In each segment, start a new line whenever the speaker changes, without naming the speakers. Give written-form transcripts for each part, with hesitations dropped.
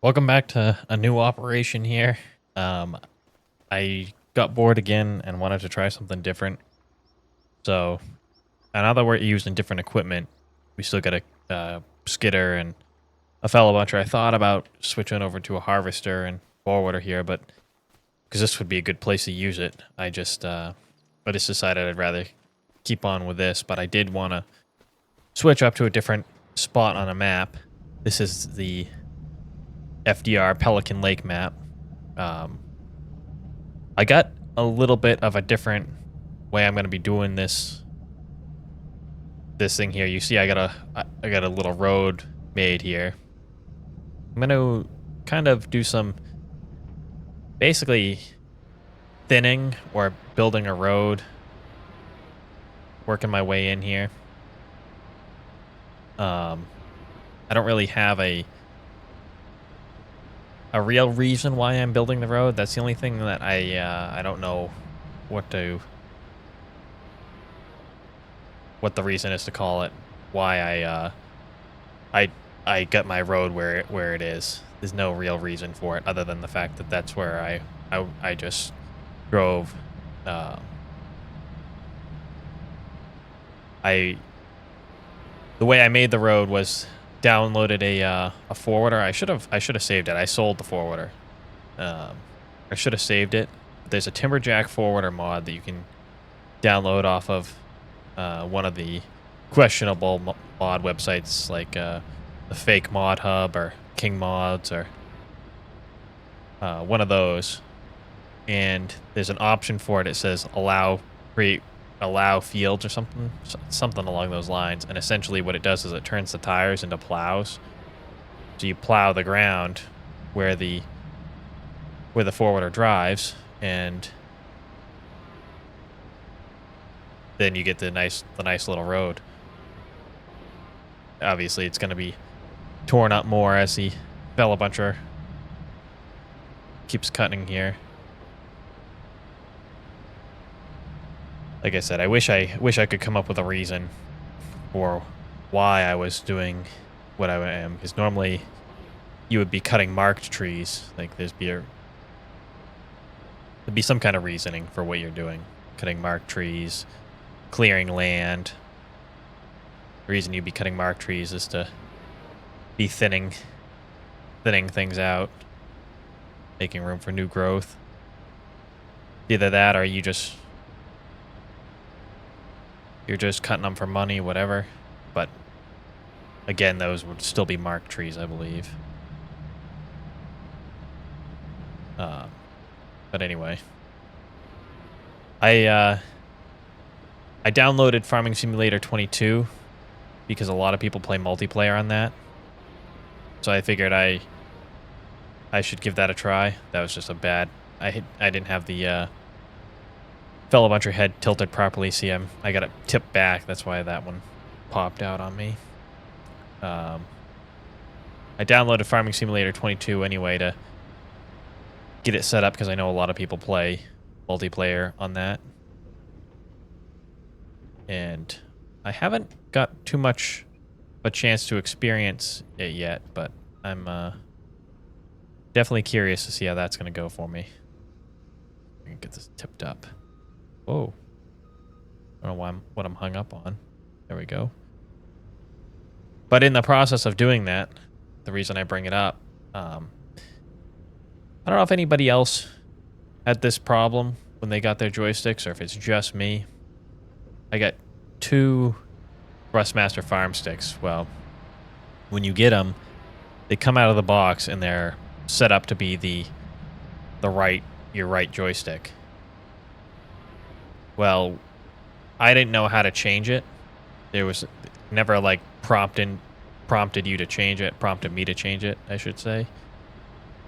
Welcome back to a new operation here. Um, I got bored again and wanted to try something different. So, now that we're using different equipment, we still got a skidder and a fellow buncher. I thought about switching over to a harvester and forwarder here, but because this would be a good place to use it, I just decided I'd rather keep on with this. But I did want to switch up to a different spot on a map. This is the FDR Pelican Lake map. I got a little bit of a different way I'm going to be doing this thing here. You see, I got a little road made here. I'm going to kind of do some basically thinning or building a road, working my way in here. I don't really have a real reason why I'm building the road. That's the only thing that I don't know what the reason is to call it. Why I got my road where it is. There's no real reason for it other than the fact that that's where I just drove. The way I made the road was downloaded a forwarder. I should have saved it. I sold the forwarder. I should have saved it. There's a Timberjack forwarder mod that you can download off of one of the questionable mod websites like the Fake Mod Hub or King Mods or one of those. And there's an option for it. It says allow fields or something along those lines. And essentially what it does is it turns the tires into plows. So you plow the ground where the forwarder drives, and then you get the nice little road. Obviously it's going to be torn up more as the fellow buncher keeps cutting here. Like I said, I wish I could come up with a reason for why I was doing what I am, because normally you would be cutting marked trees. Like there'd be some kind of reasoning for what you're doing. Cutting marked trees, clearing land. The reason you'd be cutting marked trees is to be thinning things out, making room for new growth. Either that or you're just cutting them for money, whatever. But again, those would still be marked trees, I believe. But anyway, I downloaded Farming Simulator 22 because a lot of people play multiplayer on that. So I figured I should give that a try. That was just a bad. I didn't have the fellow buncher head tilted properly. See, I got it tipped back. That's why that one popped out on me. I downloaded Farming Simulator 22 anyway to get it set up because I know a lot of people play multiplayer on that. And I haven't got too much of a chance to experience it yet, but I'm definitely curious to see how that's going to go for me. I can get this tipped up. Whoa. I don't know what I'm hung up on. There we go. But in the process of doing that, the reason I bring it up, I don't know if anybody else had this problem when they got their joysticks or if it's just me. I got 2 Thrustmaster farm sticks. Well, when you get them, they come out of the box and they're set up to be your right joystick. Well, I didn't know how to change it. There was never like prompted you to change it, prompted me to change it, I should say.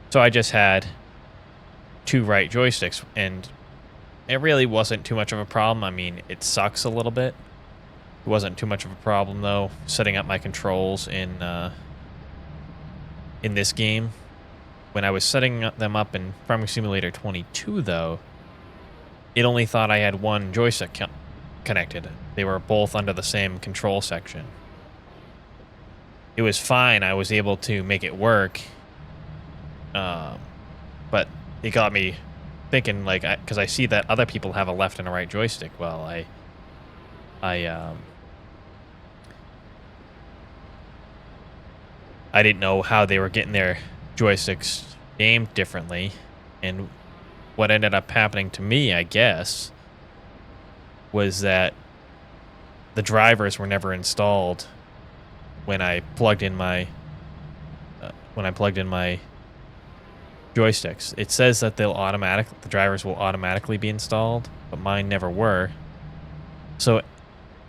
So I just had 2 right joysticks, and it really wasn't too much of a problem. I mean, it sucks a little bit. It wasn't too much of a problem though, setting up my controls in this game. When I was setting them up in Farming Simulator 22 though, it only thought I had 1 joystick connected. They were both under the same control section. It was fine. I was able to make it work But it got me thinking, like, because I see that other people have a left and a right joystick. Well, I I didn't know how they were getting their joysticks named differently, and what ended up happening to me, I guess, was that the drivers were never installed when I plugged in my joysticks. It says that the drivers will automatically be installed, but mine never were. So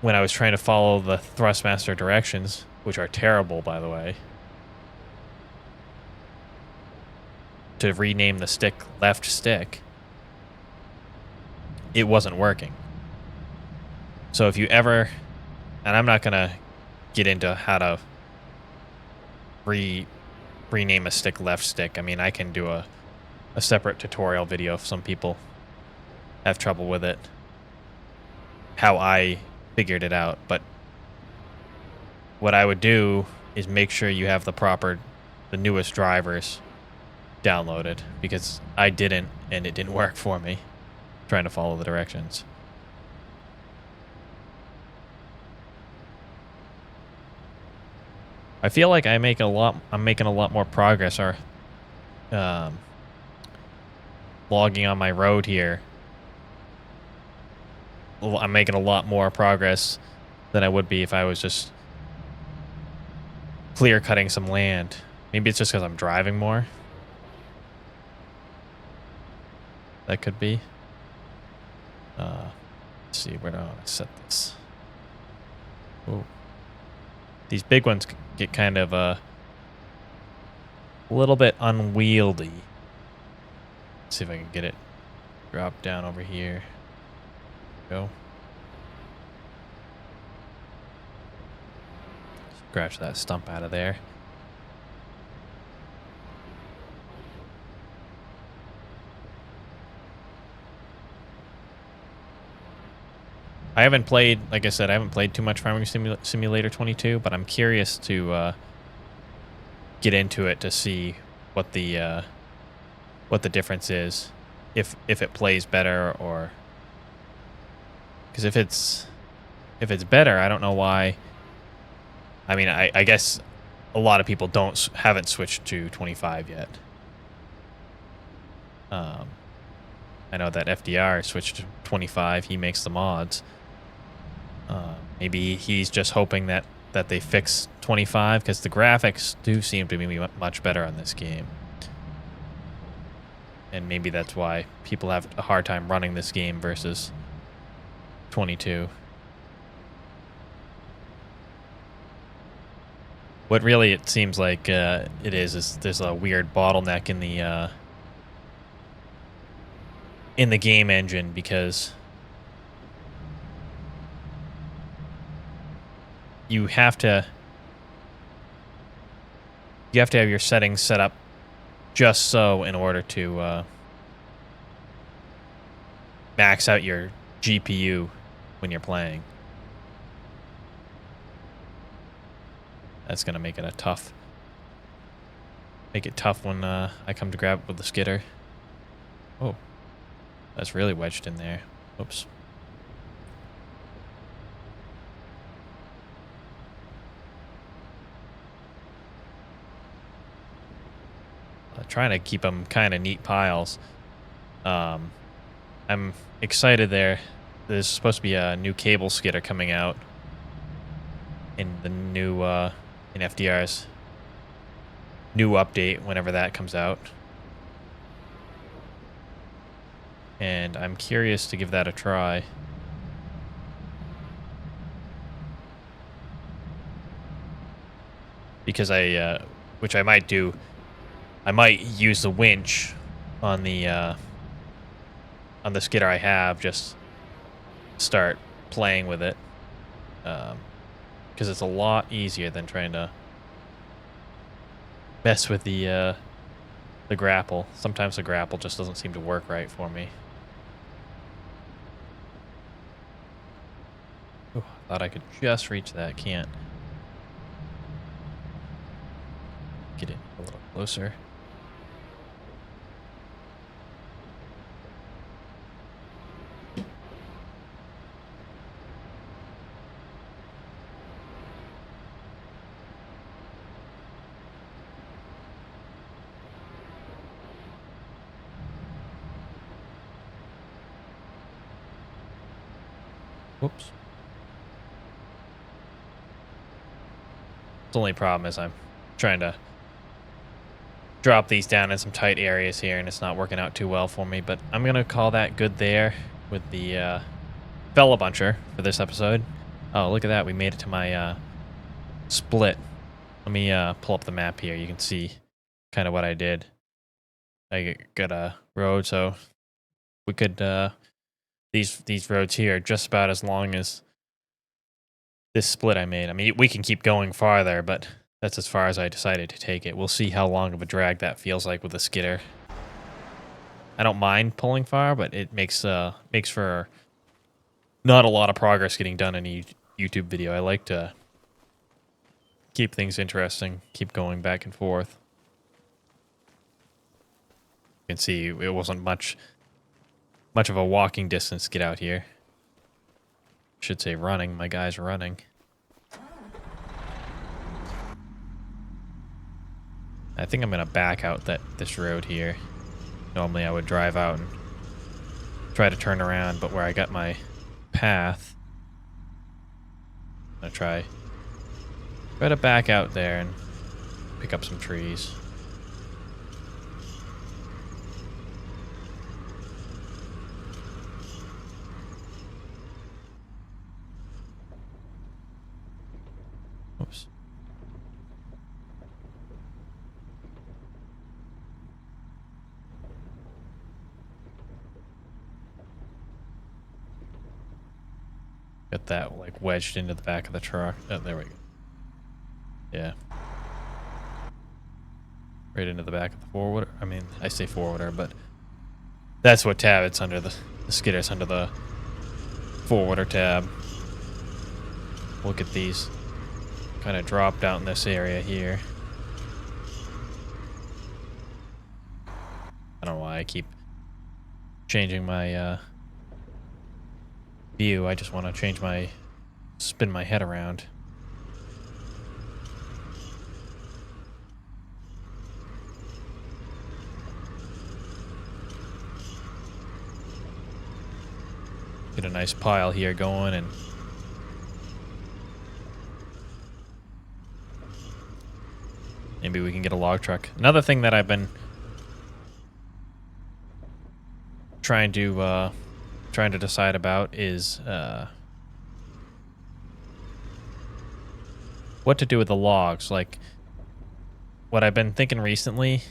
when I was trying to follow the Thrustmaster directions, which are terrible, by the way, to rename the stick left stick, it wasn't working. So if you ever, and I'm not gonna get into how to rename a stick left stick. I mean, I can do a separate tutorial video if some people have trouble with it, how I figured it out. But what I would do is make sure you have the newest drivers downloaded, because I didn't, and it didn't work for me trying to follow the directions. I feel like I'm making a lot more progress logging on my road here. I'm making a lot more progress than I would be if I was just clear cutting some land. Maybe it's just because I'm driving more. That could be. Let's see, where do I want to set this? Ooh. These big ones get kind of a little bit unwieldy. Let's see if I can get it drop down over here. Go. Scratch that stump out of there. I haven't played, like I said, I haven't played too much Farming Simulator 22, but I'm curious to get into it to see what the difference is, if it plays better, or because if it's better, I don't know why. I mean, I guess a lot of people haven't switched to 25 yet. I know that FDR switched to 25. He makes the mods. Maybe he's just hoping that they fix 25, because the graphics do seem to be much better on this game. And maybe that's why people have a hard time running this game versus 22. What really it seems like it is there's a weird bottleneck in the game engine, because you have to have your settings set up just so in order to max out your GPU when you're playing. That's gonna make it tough when I come to grab it with the skidder. Oh, that's really wedged in there. Oops. Trying to keep them kind of neat piles. I'm excited there. There's supposed to be a new cable skidder coming out in the new in FDR's new update, whenever that comes out. And I'm curious to give that a try. Because which I might do, I might use the winch on the skidder I have, just start playing with it. Because it's a lot easier than trying to mess with the grapple. Sometimes the grapple just doesn't seem to work right for me. Ooh, I thought I could just reach that. Can't. Get it a little closer. Whoops. The only problem is I'm trying to drop these down in some tight areas here, and it's not working out too well for me. But I'm going to call that good there with the Fella Buncher for this episode. Oh, look at that. We made it to my split. Let me pull up the map here. You can see kind of what I did. I got a road, so we could these roads here are just about as long as this split I made. I mean, we can keep going farther, but that's as far as I decided to take it. We'll see how long of a drag that feels like with a skidder. I don't mind pulling far, but it makes for not a lot of progress getting done in a YouTube video. I like to keep things interesting, keep going back and forth. You can see it wasn't much of a walking distance to get out here. Should say running. My guy's running. I think I'm gonna back out this road here. Normally I would drive out and try to turn around, but where I got my path, I'm gonna try to back out there and pick up some trees. Oops. Got that like wedged into the back of the truck. Oh, there we go. Yeah. Right into the back of the forwarder. I mean, I say forwarder, but that's what tab it's under. The skidder's under the forwarder tab. Look at these. Kind of dropped out in this area here. I don't know why I keep changing my view. I just want to spin my head around. Get a nice pile here going, and maybe we can get a log truck. Another thing that I've been trying to decide about is what to do with the logs. Like, what I've been thinking recently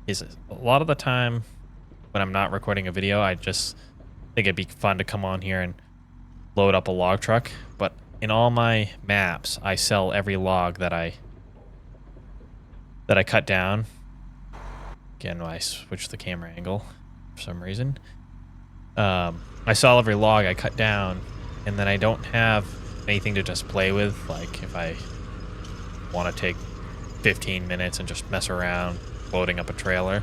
is a lot of the time when I'm not recording a video, I just think it'd be fun to come on here and load up a log truck. But in all my maps, I sell every log that I cut down. Again, I switched the camera angle for some reason. I sell every log I cut down, and then I don't have anything to just play with. Like, if I want to take 15 minutes and just mess around loading up a trailer.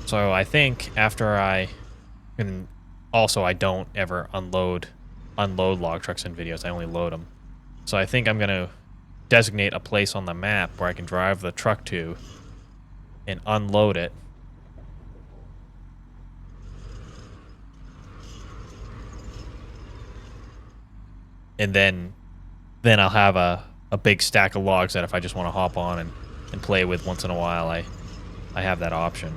So I think and also I don't ever unload log trucks in videos. I only load them. So I think I'm going to designate a place on the map where I can drive the truck to and unload it. And then I'll have a big stack of logs that if I just want to hop on and play with once in a while, I have that option.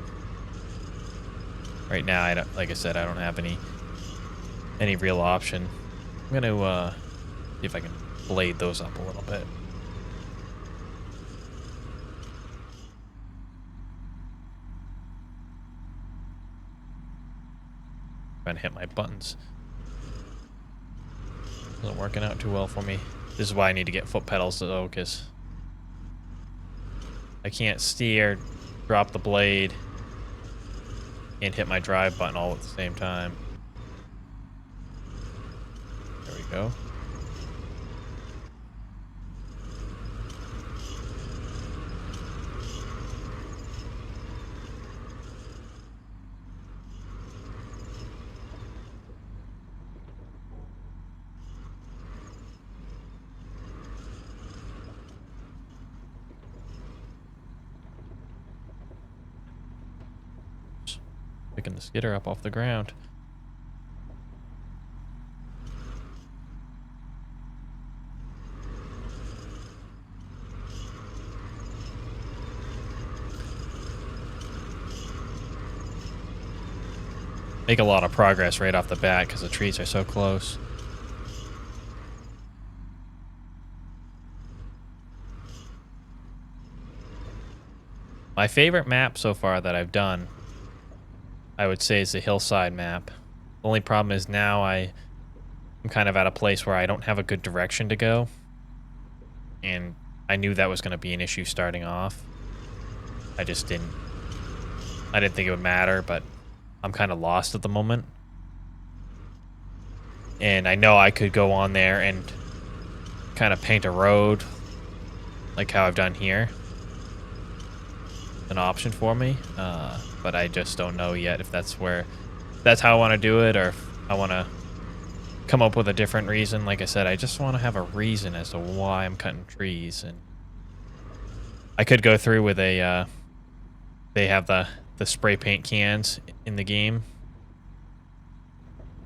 Right now, like I said, I don't have any real option. I'm going to see if I can blade those up a little bit. Trying to hit my buttons. Isn't working out too well for me. This is why I need to get foot pedals though, because I can't steer, drop the blade, and hit my drive button all at the same time. There we go. Picking the skidder up off the ground. make a lot of progress right off the bat because the trees are so close. My favorite map so far that I've done, I would say, is the hillside map. The only problem is now I'm kind of at a place where I don't have a good direction to go. And I knew that was going to be an issue starting off. I didn't think it would matter, but I'm kind of lost at the moment. And I know I could go on there and kind of paint a road like how I've done here. An option for me, but I just don't know yet if that's how I want to do it, or if I want to come up with a different reason. Like I said, I just want to have a reason as to why I'm cutting trees. And I could go through with a they have the spray paint cans in the game.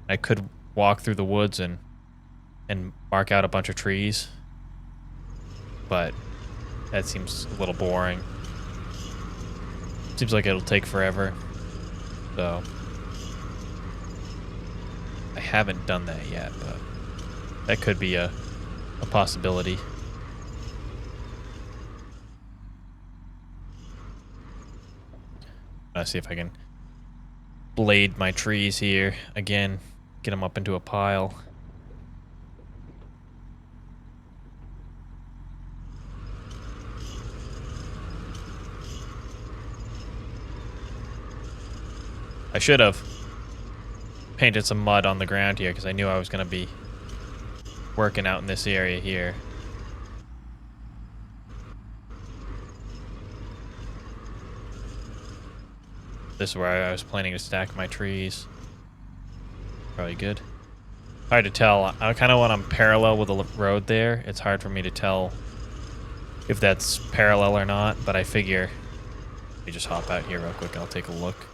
I could walk through the woods and mark out a bunch of trees, but that seems a little boring. Seems like it'll take forever, so I haven't done that yet, but that could be a possibility. Let's see if I can blade my trees here again, get them up into a pile. I should have painted some mud on the ground here because I knew I was going to be working out in this area here. This is where I was planning to stack my trees. Probably good. Hard to tell. I kind of want them parallel with the road there. It's hard for me to tell if that's parallel or not, but I figure... Let me just hop out here real quick and I'll take a look.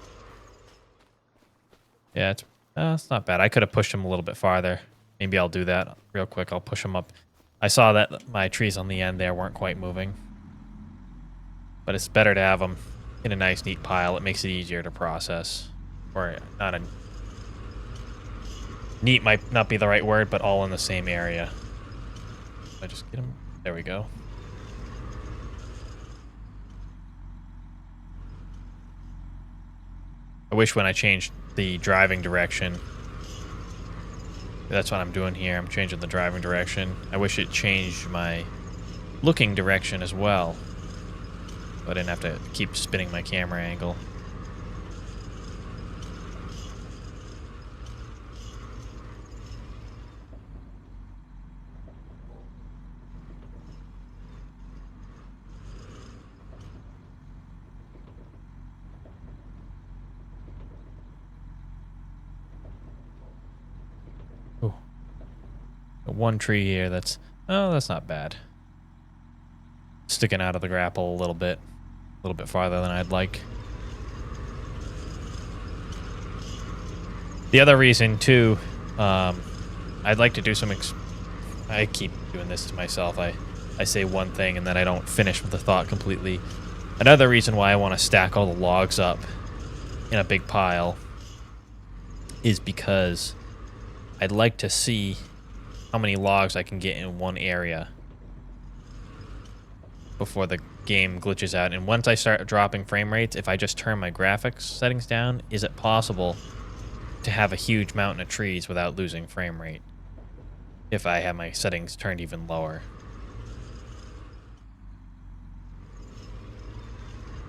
Yeah, it's not bad. I could have pushed them a little bit farther. Maybe I'll do that real quick. I'll push them up. I saw that my trees on the end there weren't quite moving. But it's better to have them in a nice, neat pile. It makes it easier to process. Or not a... Neat might not be the right word, but all in the same area. I just get them? There we go. I wish when I changed the driving direction... That's what I'm doing here. I'm changing the driving direction. I wish it changed my looking direction as well. So I didn't have to keep spinning my camera angle. Ooh. One tree here that's... Oh, that's not bad. Sticking out of the grapple a little bit farther than I'd like. The other reason too, I'd like to do some I keep doing this to myself. I say one thing and then I don't finish with the thought completely. Another reason why I want to stack all the logs up in a big pile is because I'd like to see how many logs I can get in one area before the game glitches out. And once I start dropping frame rates, if I just turn my graphics settings down, is it possible to have a huge mountain of trees without losing frame rate if I have my settings turned even lower?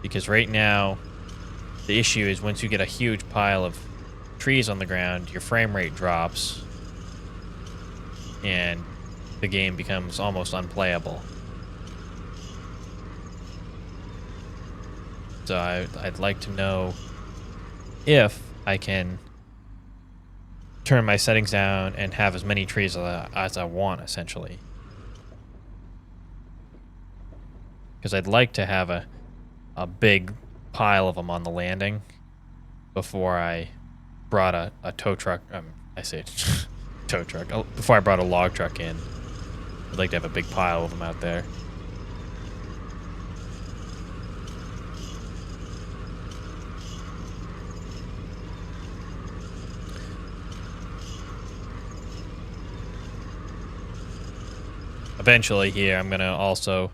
Because right now, the issue is once you get a huge pile of trees on the ground, your frame rate drops and the game becomes almost unplayable. So I'd like to know if I can turn my settings down and have as many trees as I want, essentially. Because I'd like to have a big pile of them on the landing before I brought a tow truck. I say tow truck. Before I brought a log truck in. I'd like to have a big pile of them out there. eventually here I'm gonna also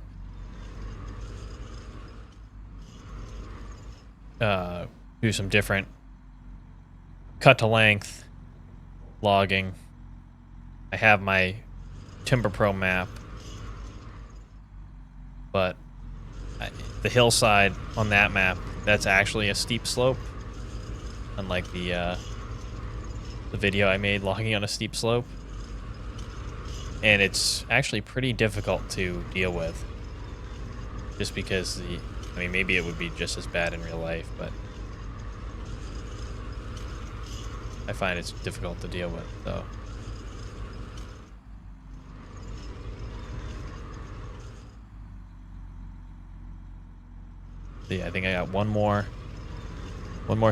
do some different cut to length logging. I have my Timber Pro map, but the hillside on that map, that's actually a steep slope, unlike the video I made logging on a steep slope. And it's actually pretty difficult to deal with, just because I mean, maybe it would be just as bad in real life, but I find it's difficult to deal with, so. Yeah, I think I got one more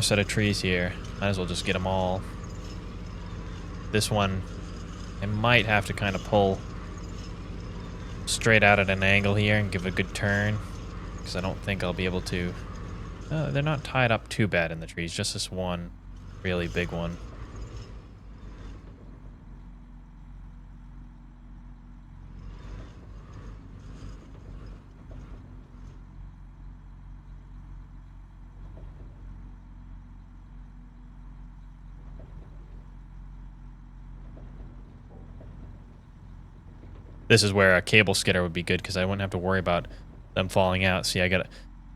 set of trees here. Might as well just get them all. This one, I might have to kind of pull straight out at an angle here and give a good turn, because I don't think I'll be able to. They're not tied up too bad in the trees, just this one really big one. This is where a cable skidder would be good, because I wouldn't have to worry about them falling out. See, I got,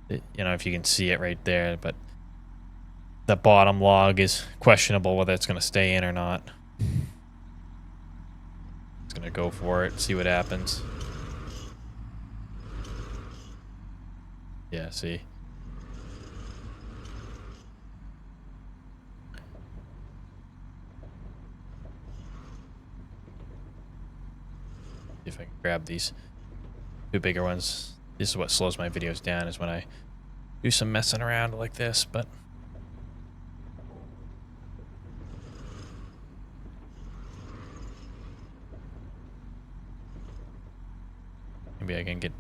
you know, if you can see it right there, but the bottom log is questionable whether it's going to stay in or not. It's going to go for it, see what happens. Yeah, see. See if I can grab these two bigger ones. This is what slows my videos down, is when I do some messing around like this, but maybe I can get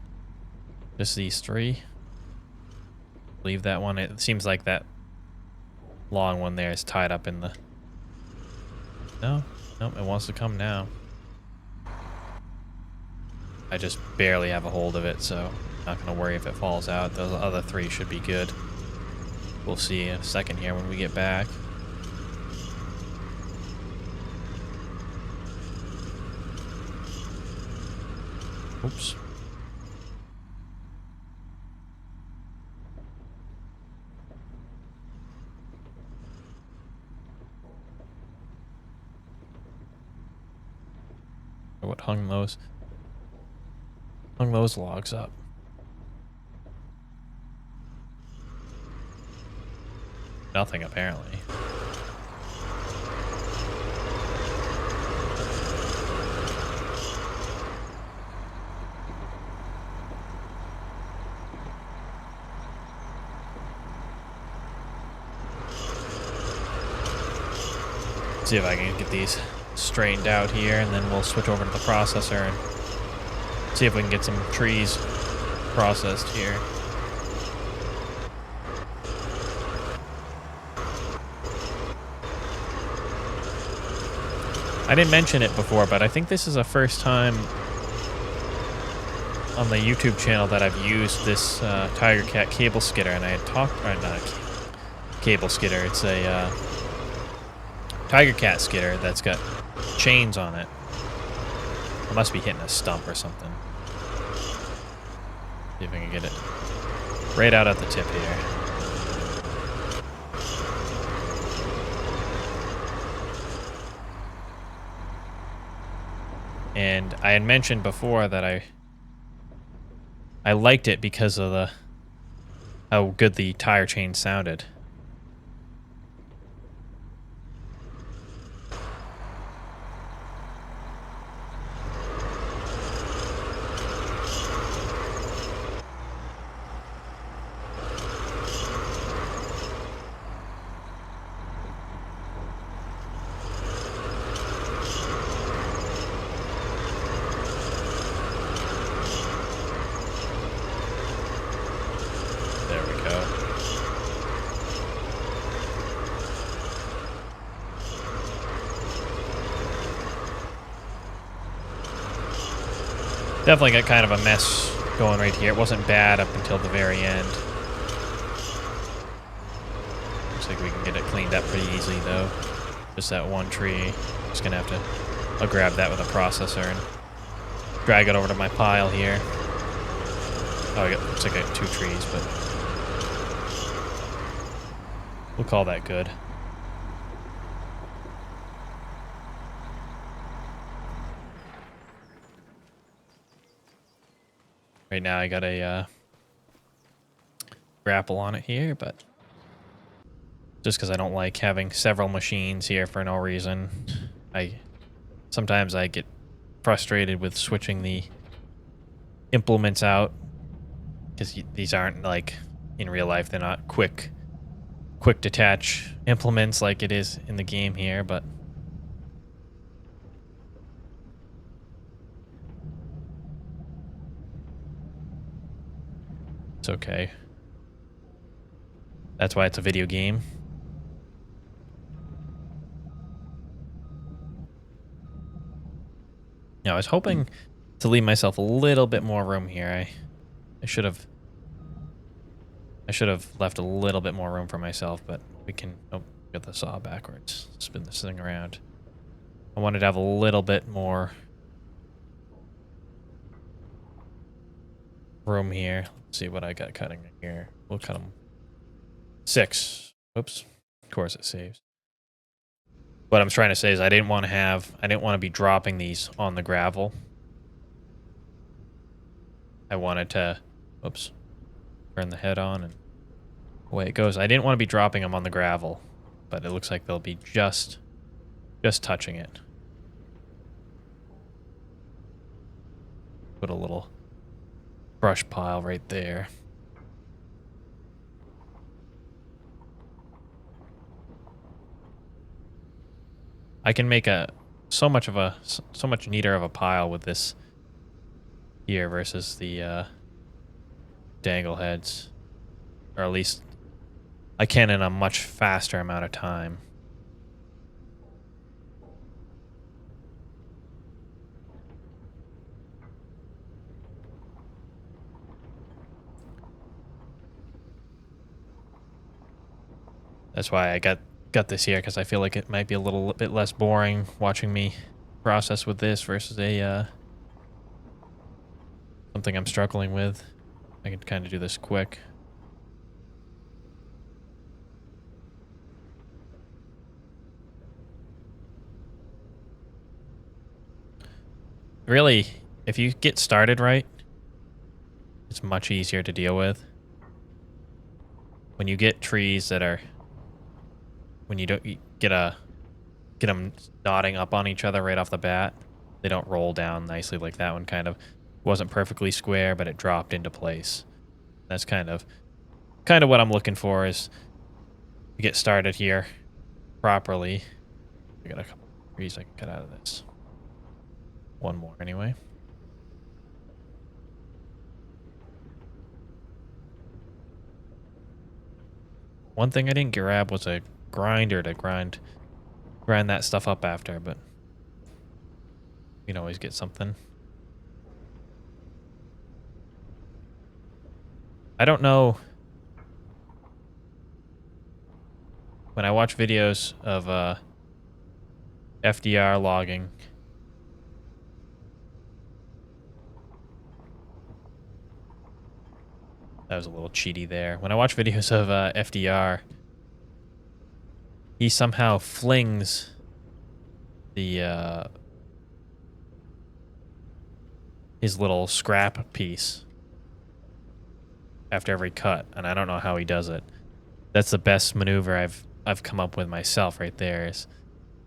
just these three. Leave that one. It seems like that long one there is tied up in the... No, nope, it wants to come now. I just barely have a hold of it, so not going to worry if it falls out. Those other three should be good. We'll see in a second here when we get back. Oops. What hung those logs up? Nothing, apparently. See if I can get these straightened out here, and then we'll switch over to the processor and see if we can get some trees processed here. I didn't mention it before, but I think this is the first time on the YouTube channel that I've used this Tigercat cable skidder, and I had talked, or not a cable skidder, it's a Tigercat skidder that's got chains on it. I must be hitting a stump or something. See if I can get it right out at the tip here. And I had mentioned before that I liked it because of how good the tire chain sounded. Definitely got kind of a mess going right here. It wasn't bad up until the very end. Looks like we can get it cleaned up pretty easily, though. Just that one tree. Just gonna have to... I'll grab that with a processor and drag it over to my pile here. Oh, looks like I got 2 trees, but... we'll call that good. Right now I got a grapple on it here, but just because I don't like having several machines here for no reason. Sometimes I get frustrated with switching the implements out because these aren't like in real life. They're not quick detach implements like it is in the game here, but it's okay. That's why it's a video game. Now, I was hoping to leave myself a little bit more room here. I should have left a little bit more room for myself, but we can... oh, get the saw backwards. Spin this thing around. I wanted to have a little bit more room here. Let's see what I got cutting here. We'll cut them 6. Oops. Of course it saves. What I'm trying to say is I didn't want to be dropping these on the gravel. I wanted to... oops. Turn the head on and away it goes. I didn't want to be dropping them on the gravel, but it looks like they'll be just touching it. Put a little brush pile right there. I can make so much neater of a pile with this here versus the dangle heads, or at least I can in a much faster amount of time. That's why I got this here, because I feel like it might be a little bit less boring watching me process with this versus a something I'm struggling with. I can kind of do this quick. Really, if you get started right, it's much easier to deal with. When you get trees that are... when you don't get them dotting up on each other right off the bat, they don't roll down nicely like that one kind of. Wasn't perfectly square, but it dropped into place. That's kind of what I'm looking for, is to get started here properly. I got a couple of trees I can cut out of this. One more anyway. One thing I didn't grab was a grinder to grind that stuff up after, but you can always get something. I don't know. When I watch videos of FDR logging, that was a little cheaty there. When I watch videos of FDR, he somehow flings the his little scrap piece after every cut, and I don't know how he does it. That's the best maneuver I've come up with myself right there, is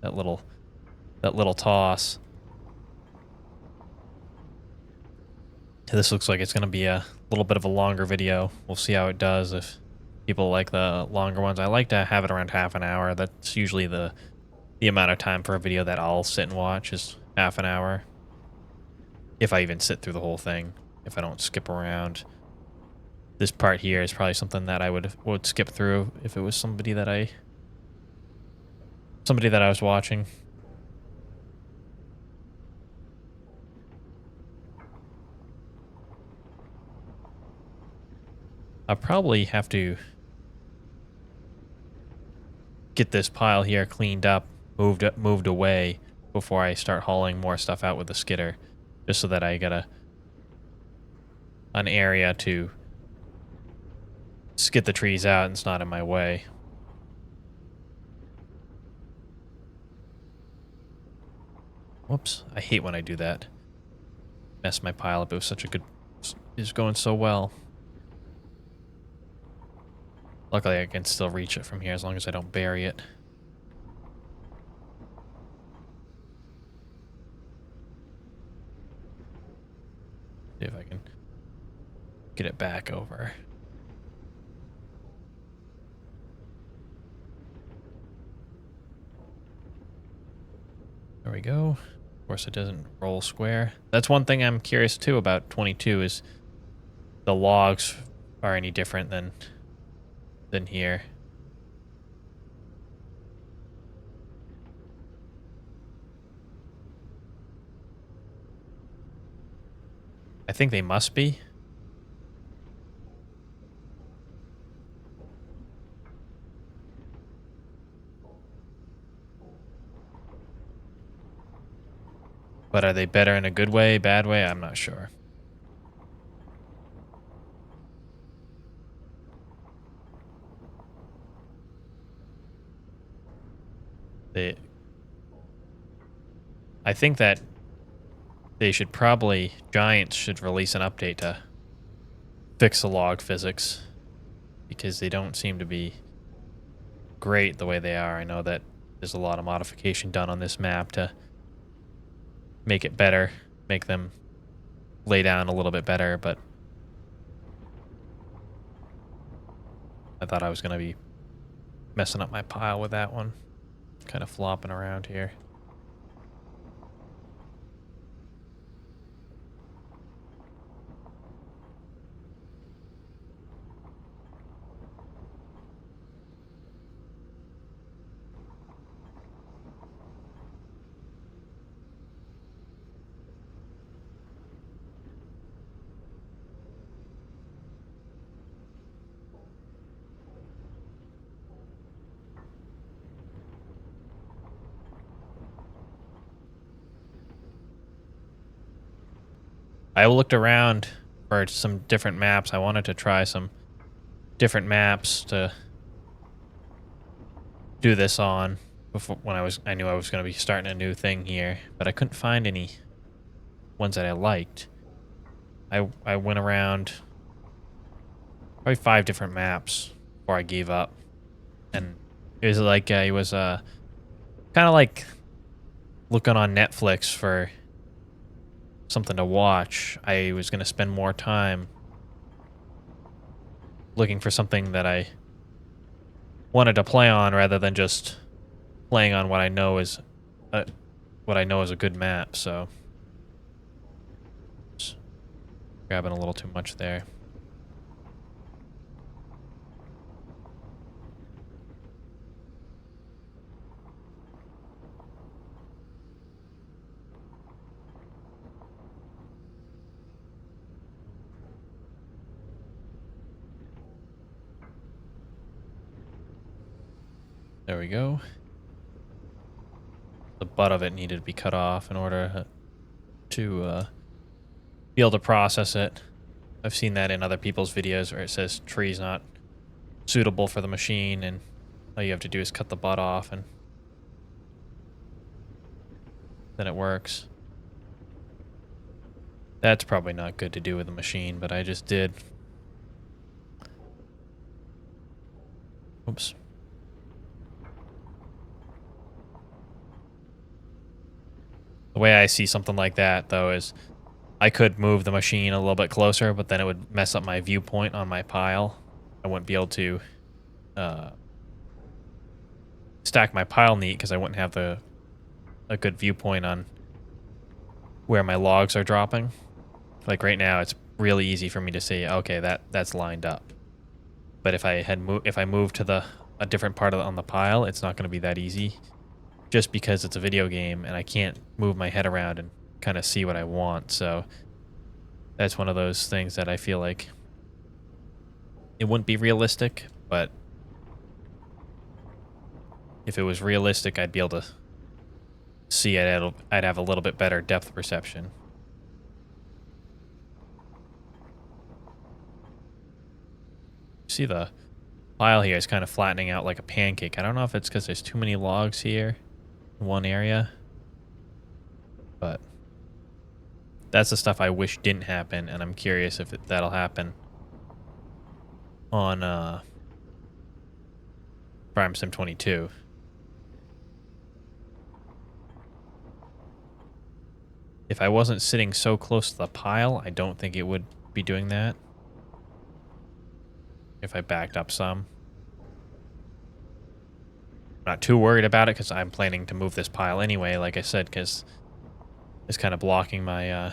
that little toss. This looks like it's going to be a little bit of a longer video. We'll see how it does. If people like the longer ones, I like to have it around half an hour. That's usually the amount of time for a video that I'll sit and watch, is half an hour. If I even sit through the whole thing, if I don't skip around. This part here is probably something that I would skip through if it was somebody that I was watching. I'll probably have to get this pile here cleaned up, moved away before I start hauling more stuff out with the skidder, just so that I get an area to skid the trees out and it's not in my way. Whoops, I hate when I do that. Mess my pile up. It was such a good... It was going so well. Luckily, I can still reach it from here as long as I don't bury it. See if I can get it back over. There we go. Of course, it doesn't roll square. That's one thing I'm curious too about 22 is the logs are any different than here. I think they must be. But are they better in a good way, bad way? I'm not sure. I think that Giants should release an update to fix the log physics, because they don't seem to be great the way they are. I know that there's a lot of modification done on this map to make it better, make them lay down a little bit better, but I thought I was going to be messing up my pile with that one. Kind of flopping around here. I looked around for some different maps. I wanted to try some different maps to do this on before I knew I was going to be starting a new thing here, but I couldn't find any ones that I liked. I went around probably 5 different maps before I gave up, and it was like kind of like looking on Netflix for something to watch. I was going to spend more time looking for something that I wanted to play on rather than just playing on what I know is a good map. So just grabbing a little too much there. There we go. The butt of it needed to be cut off in order to be able to process it. I've seen that in other people's videos where it says tree's not suitable for the machine, and all you have to do is cut the butt off and then it works. That's probably not good to do with the machine, but I just did. Oops. The way I see something like that, though, is I could move the machine a little bit closer, but then it would mess up my viewpoint on my pile. I wouldn't be able to stack my pile neat because I wouldn't have a good viewpoint on where my logs are dropping. Like right now, it's really easy for me to say, okay, that's lined up. But if I moved to a different part on the pile, it's not going to be that easy. Just because it's a video game and I can't move my head around and kind of see what I want. So that's one of those things that I feel like it wouldn't be realistic, but if it was realistic, I'd be able to see it. I'd have a little bit better depth perception. See the pile here is kind of flattening out like a pancake. I don't know if it's because there's too many logs here in one area, but that's the stuff I wish didn't happen, and I'm curious if that'll happen on Farm Sim 22. If I wasn't sitting so close to the pile, I don't think it would be doing that. If I backed up some. I'm not too worried about it because I'm planning to move this pile anyway, like I said, because it's kind of blocking my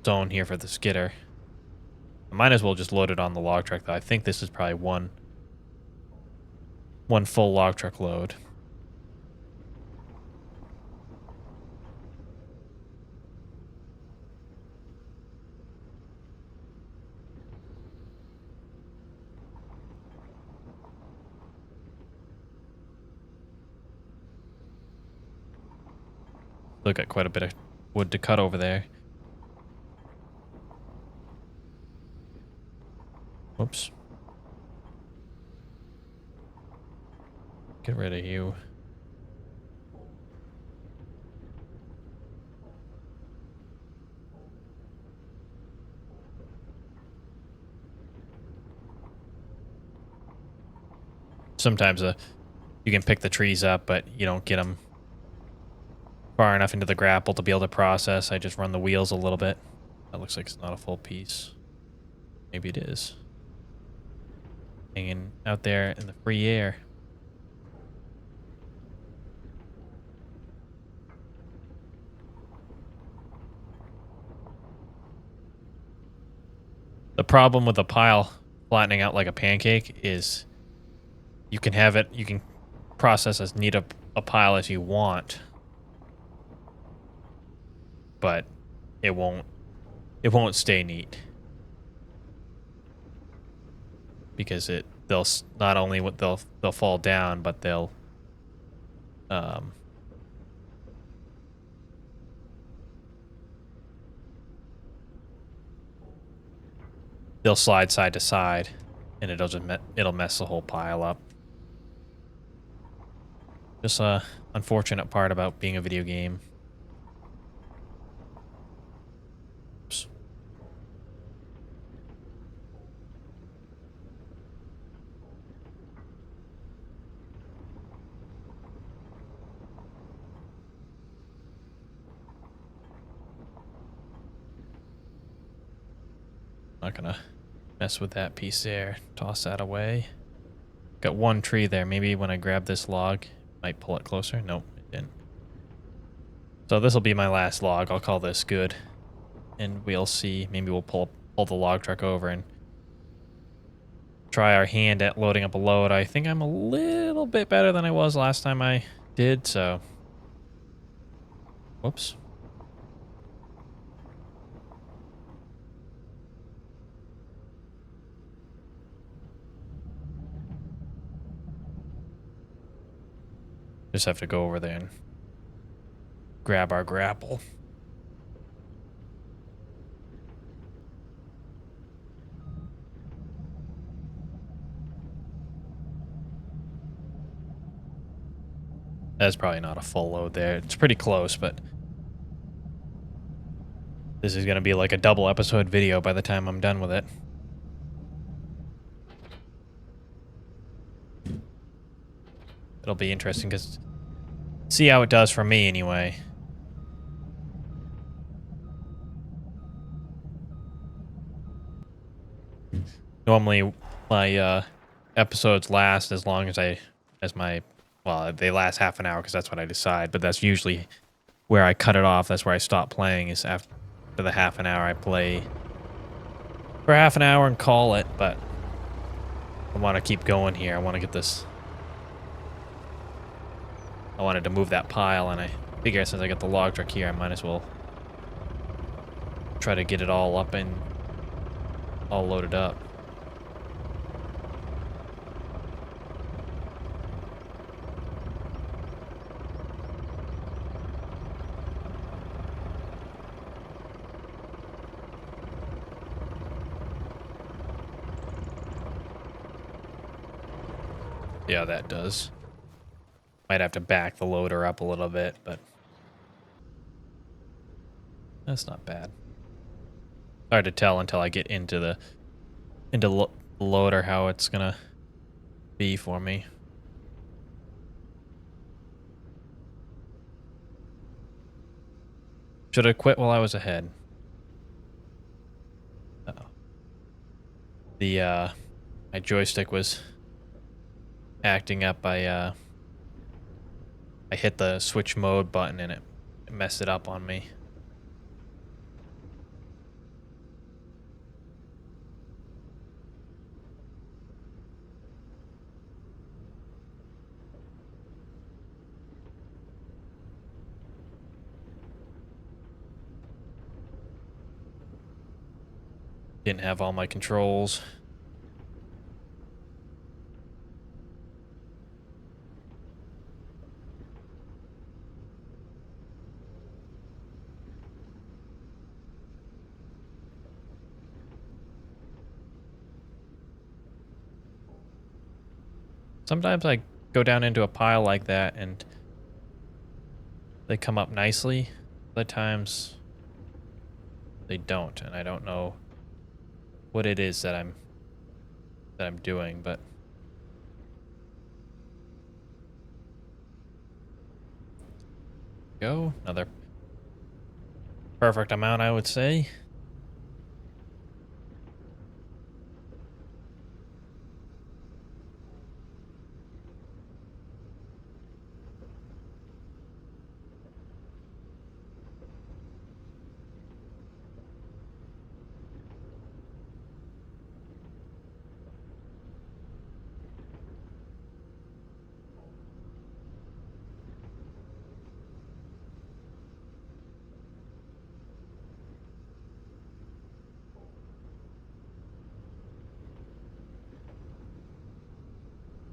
zone here for the skidder. I might as well just load it on the log truck, though. I think this is probably one full log truck load. Still got quite a bit of wood to cut over there. Whoops. Get rid of you. Sometimes you can pick the trees up, but you don't get them far enough into the grapple to be able to process. I just run the wheels a little bit. That looks like it's not a full piece. Maybe it is. Hanging out there in the free air. The problem with the pile flattening out like a pancake is you can have it, you can process as neat a pile as you want, but it won't stay neat. Because they'll not only they'll fall down, but they'll slide side to side, and it'll mess the whole pile up. Just a unfortunate part about being a video game. Oops. Not gonna mess with that piece there. Toss that away. Got one tree there. Maybe when I grab this log, might pull it closer. Nope, it didn't. So this will be my last log. I'll call this good, and we'll see. Maybe we'll pull the log truck over and try our hand at loading up a load. I think I'm a little bit better than I was last time I did. So, whoops. Just have to go over there and grab our grapple. That's probably not a full load there. It's pretty close, but this is going to be like a double episode video by the time I'm done with it. It'll be interesting because see how it does for me anyway. Normally my episodes last as long as well, they last half an hour because that's what I decide, but that's usually where I cut it off. That's where I stop playing, is after the half an hour I play for half an hour and call it, but I want to keep going here. I want to get this. I wanted to move that pile, and I figure since I got the log truck here, I might as well try to get it all up and all loaded up. Yeah, that does. Might have to back the loader up a little bit, but that's not bad. Hard to tell until I get into the loader how it's gonna be for me. Should have quit while I was ahead. Uh-oh. The my joystick was acting up. I hit the switch mode button and it messed it up on me. Didn't have all my controls. Sometimes I go down into a pile like that and they come up nicely. Other times they don't, and I don't know what it is that I'm doing, but go. Another perfect amount, I would say.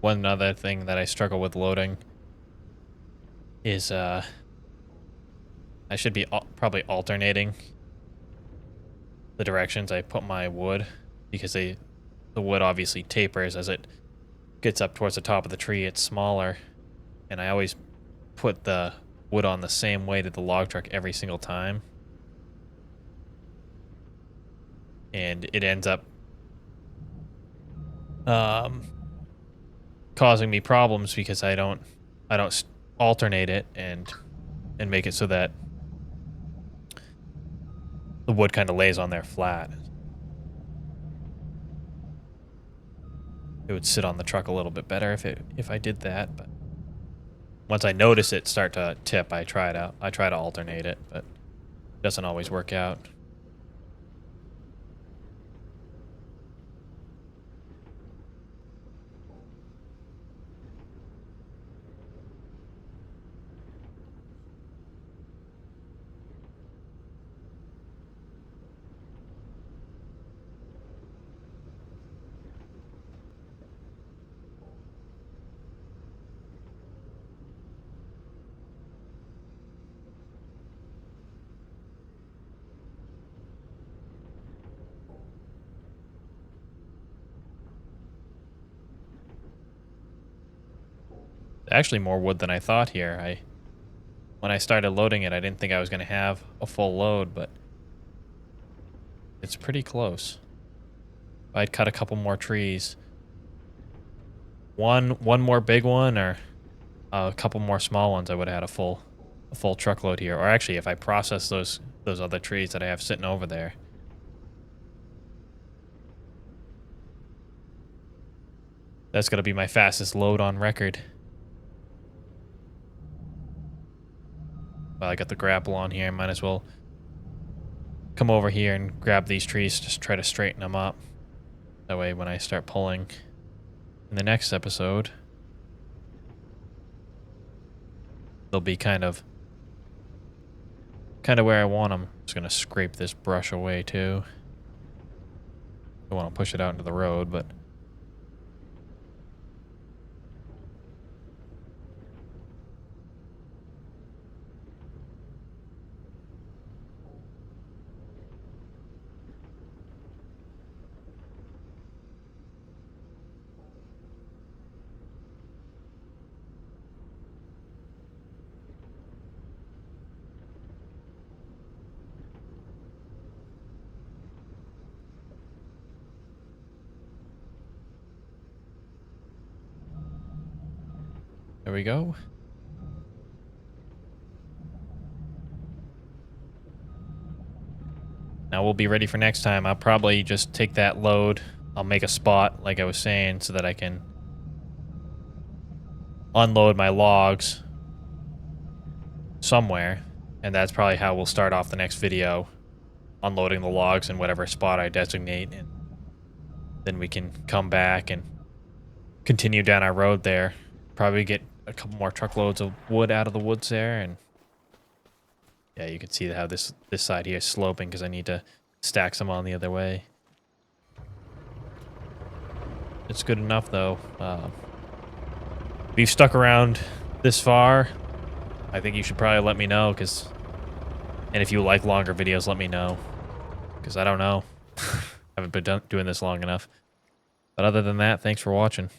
One other thing that I struggle with loading is I should be probably alternating the directions I put my wood, because the wood obviously tapers as it gets up towards the top of the tree. It's smaller, and I always put the wood on the same way to the log truck every single time, and it ends up causing me problems because I don't alternate it and make it so that the wood kind of lays on there flat. It would sit on the truck a little bit better if I did that, but once I notice it start to tip, I try to alternate it, but it doesn't always work out. Actually more wood than I thought here. When I started loading it, I didn't think I was going to have a full load, but it's pretty close. If I'd cut a couple more trees, one more big one or a couple more small ones, I would have had a full truckload here. Or actually, if I process those other trees that I have sitting over there, that's going to be my fastest load on record. Well, I got the grapple on here. Might as well come over here and grab these trees, just try to straighten them up. That way when I start pulling in the next episode, they'll be kind of where I want them. Just going to scrape this brush away too. Don't want to push it out into the road, but There we go. Now we'll be ready for next time. I'll probably just take that load. I'll make a spot, like I was saying, so that I can unload my logs somewhere. And that's probably how we'll start off the next video. Unloading the logs in whatever spot I designate. And then we can come back and continue down our road there. Probably get a couple more truckloads of wood out of the woods there. And yeah, you can see how this side here is sloping because I need to stack some on the other way. It's good enough, though. If you've stuck around this far, I think you should probably let me know, and if you like longer videos, let me know, because I don't know. I haven't been doing this long enough. But other than that, thanks for watching.